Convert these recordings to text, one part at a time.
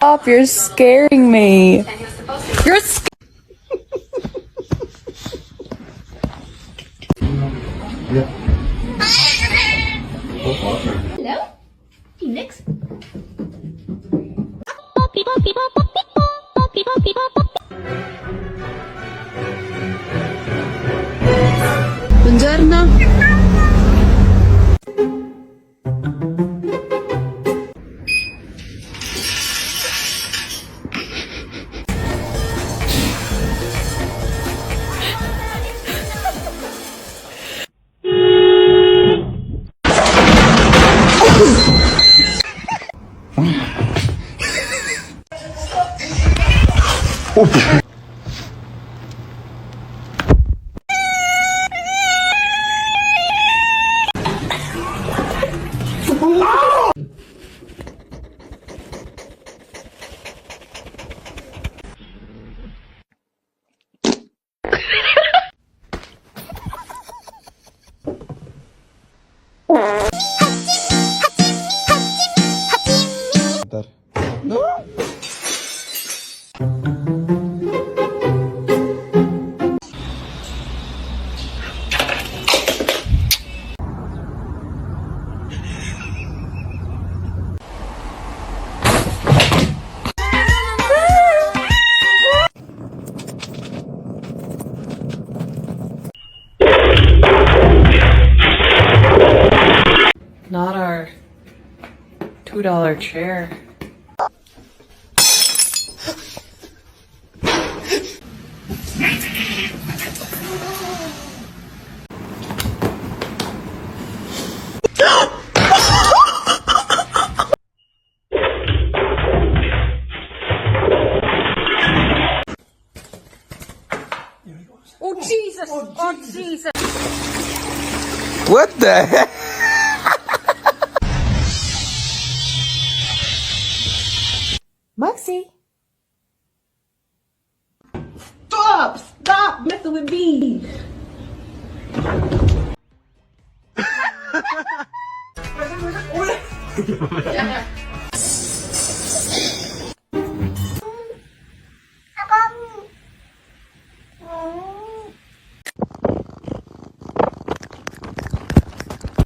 Stop, you're scaring me. You're scaring Hello? Phoenix? Buongiorno. Not our $2 chair. Oh Jesus! Oh Jesus! What the heck? Muxie. Stop messing with me!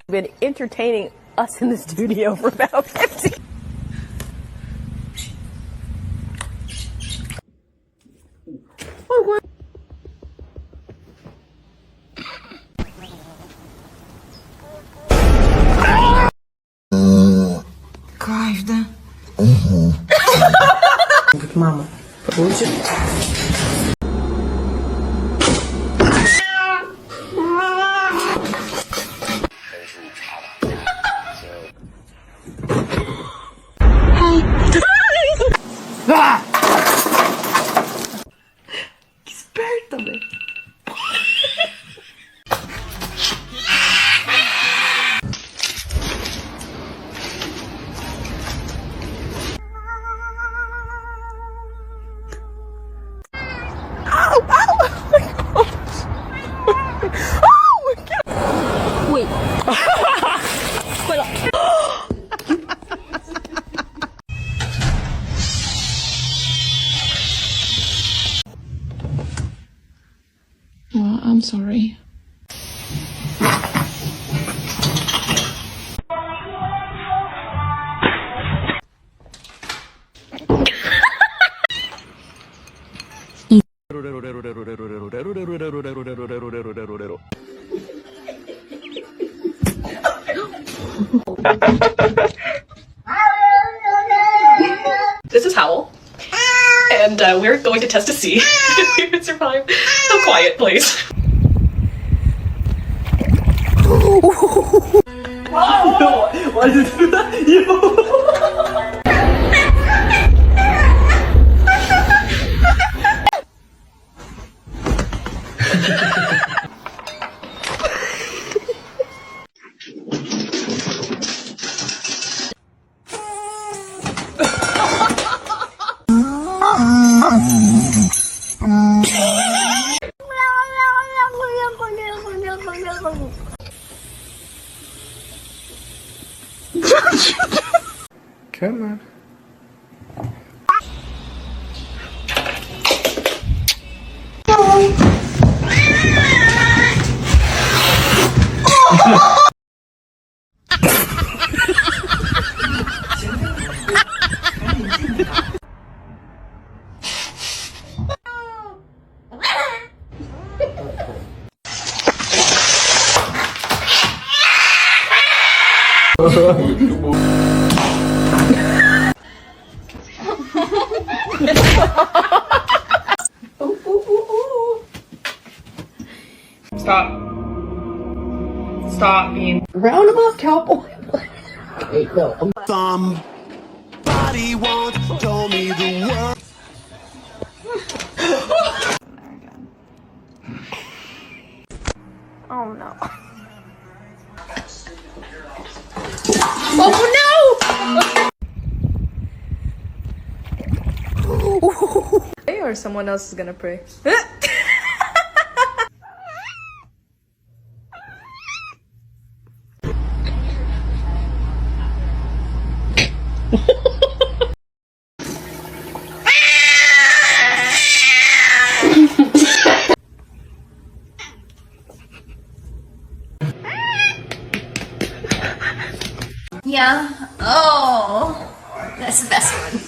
Been entertaining us in the studio for about 15. Кайф, да? Говорит, мама, получит. Que esperta, velho. Wait. Oh, I'm sorry. This is Howl, and we're going to test to see if we can survive a quiet place. Why did you do that? Can Stop. Stop being. Round them up, cowboy. Somebody once told me the world. Oh no. Or someone else is gonna pray. Yeah. Oh, that's the best one.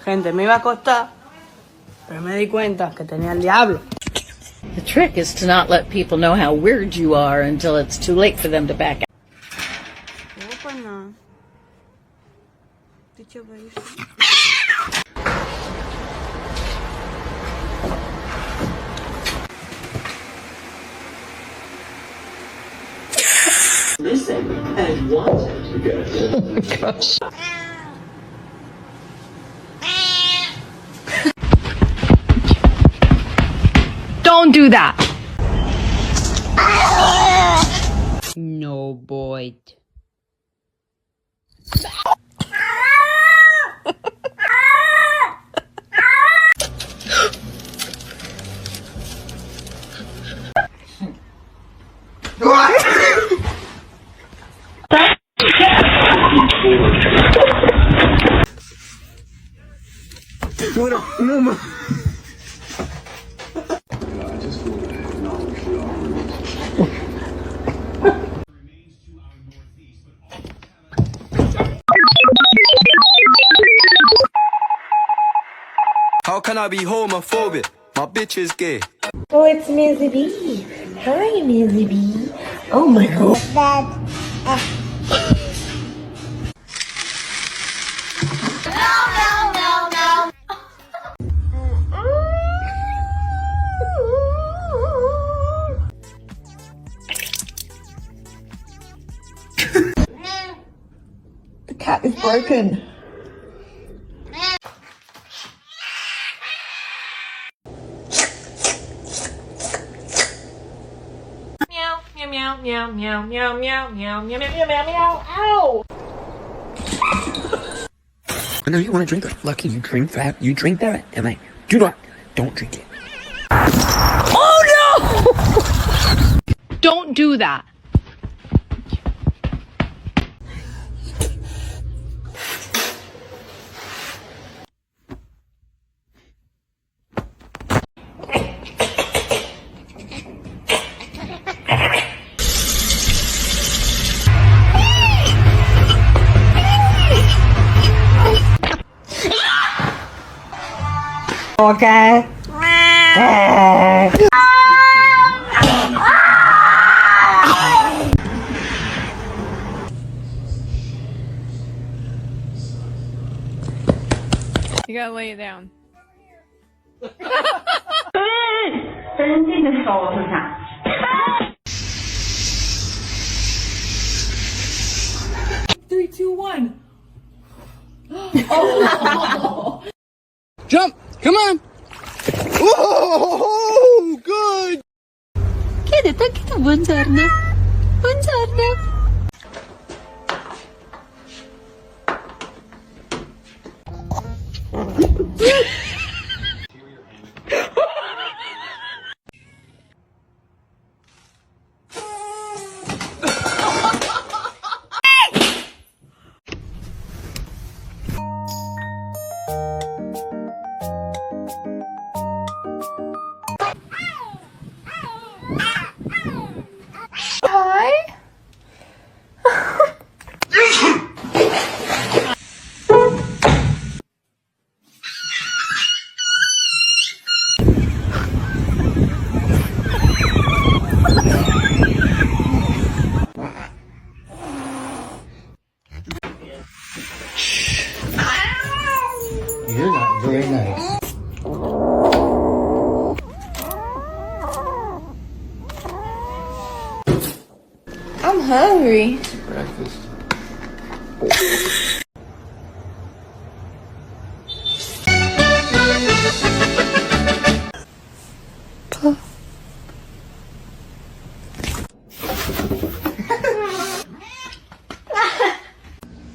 Gente, me iba a acostar, pero me di cuenta que tenía el diablo. The trick is to not let people know how weird you are until it's too late for them to back out. No para nada. Dicho baby. Listen and watch. Gosh. Don't do that. No, boy. How can I be homophobic? My bitch is gay. Oh, it's Mizzy B. Hi, Mizzy B. Oh my god. The cat is broken. Meow, meow, meow, meow, meow, meow, meow, meow, meow, meow, meow, ow! I know you want to drink it. Lucky you drink that. You drink that. And I do not. Don't drink it. Oh no! Don't do that. Okay. You gotta lay it down. Three, two, one. Jump! Come on! Oh, good! Buongiorno. Buongiorno. I'm hungry. Breakfast.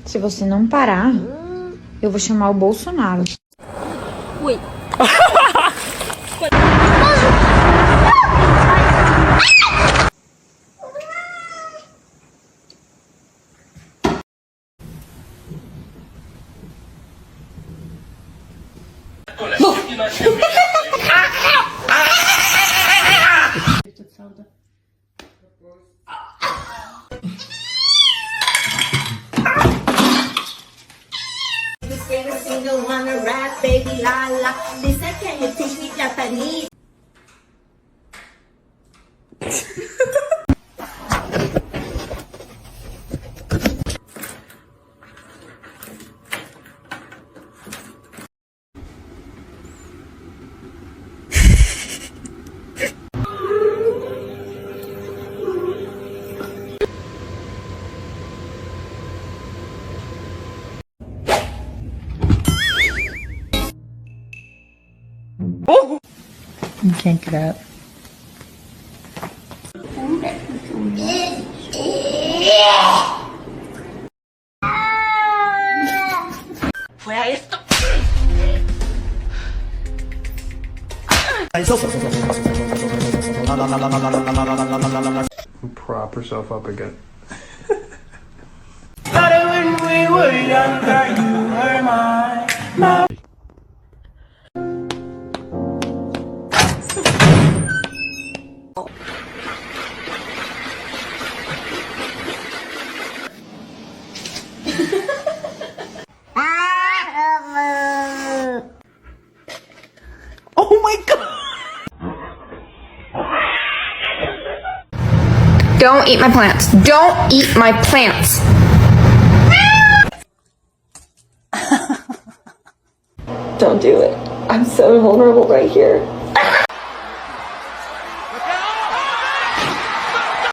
Se você não parar, eu vou chamar o Bolsonaro. Ui. You can't get up. Prop herself up again. Oh my god! Don't eat my plants. Don't eat my plants. Don't do it. I'm so vulnerable right here.